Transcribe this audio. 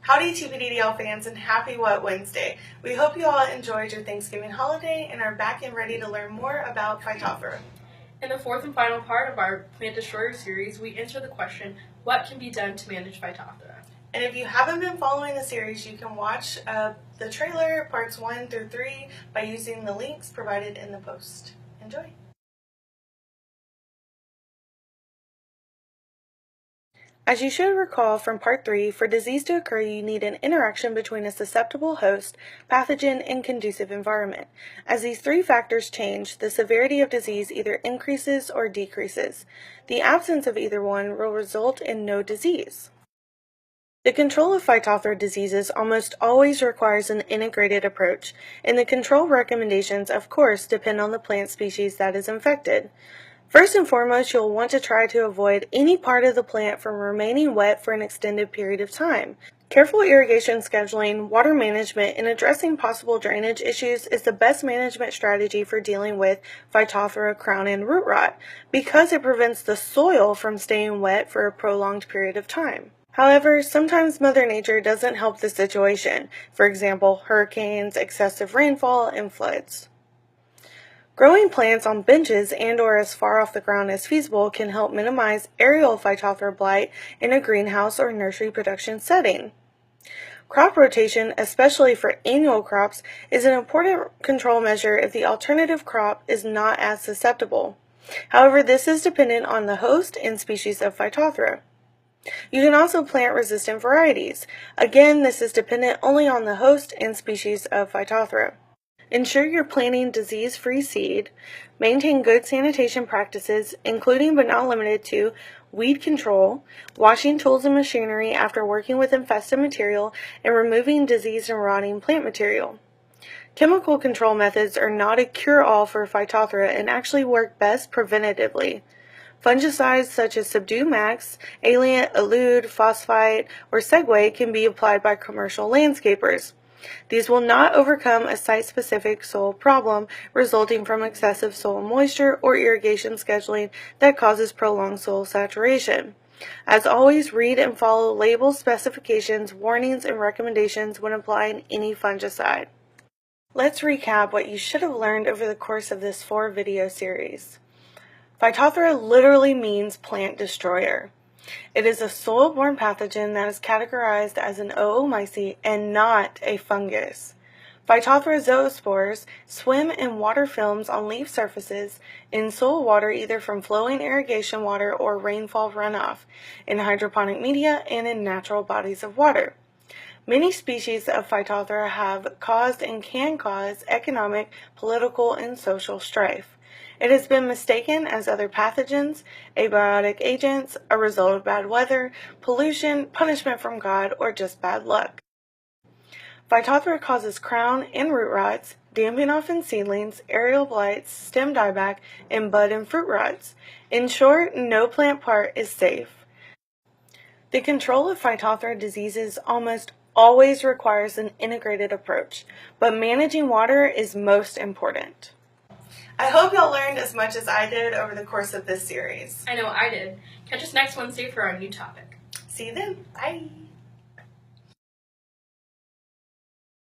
Howdy TPDDL fans, and happy What Wednesday. We hope you all enjoyed your Thanksgiving holiday and are back and ready to learn more about Phytophthora. In the fourth and final part of our Plant Destroyer series, we answer the question, what can be done to manage Phytophthora? And if you haven't been following the series, you can watch the trailer, parts 1 through 3, by using the links provided in the post. Enjoy! As you should recall from Part 3, for disease to occur, you need an interaction between a susceptible host, pathogen, and conducive environment. As these three factors change, the severity of disease either increases or decreases. The absence of either one will result in no disease. The control of Phytophthora diseases almost always requires an integrated approach, and the control recommendations, of course, depend on the plant species that is infected. First and foremost, you'll want to try to avoid any part of the plant from remaining wet for an extended period of time. Careful irrigation scheduling, water management, and addressing possible drainage issues is the best management strategy for dealing with Phytophthora crown and root rot, because it prevents the soil from staying wet for a prolonged period of time. However, sometimes Mother Nature doesn't help the situation, for example, hurricanes, excessive rainfall, and floods. Growing plants on benches and or as far off the ground as feasible can help minimize aerial Phytophthora blight in a greenhouse or nursery production setting. Crop rotation, especially for annual crops, is an important control measure if the alternative crop is not as susceptible. However, this is dependent on the host and species of Phytophthora. You can also plant resistant varieties. Again, this is dependent only on the host and species of Phytophthora. Ensure you're planting disease-free seed. Maintain good sanitation practices, including but not limited to weed control, washing tools and machinery after working with infested material, and removing diseased and rotting plant material. Chemical control methods are not a cure-all for Phytophthora and actually work best preventatively. Fungicides such as Subdue Max, Alient, Elude, Phosphite, or Segway can be applied by commercial landscapers. These will not overcome a site-specific soil problem resulting from excessive soil moisture or irrigation scheduling that causes prolonged soil saturation. As always, read and follow label specifications, warnings, and recommendations when applying any fungicide. Let's recap what you should have learned over the course of this 4-video series. Phytophthora literally means plant destroyer. It is a soil-borne pathogen that is categorized as an oomycete and not a fungus. Phytophthora zoospores swim in water films on leaf surfaces, in soil water either from flowing irrigation water or rainfall runoff, in hydroponic media, and in natural bodies of water. Many species of Phytophthora have caused and can cause economic, political, and social strife. It has been mistaken as other pathogens, abiotic agents, a result of bad weather, pollution, punishment from God, or just bad luck. Phytophthora causes crown and root rots, damping off in seedlings, aerial blights, stem dieback, and bud and fruit rots. In short, no plant part is safe. The control of Phytophthora diseases almost always requires an integrated approach, but managing water is most important. I hope y'all learned as much as I did over the course of this series. I know I did. Catch us next Wednesday for our new topic. See you then. Bye.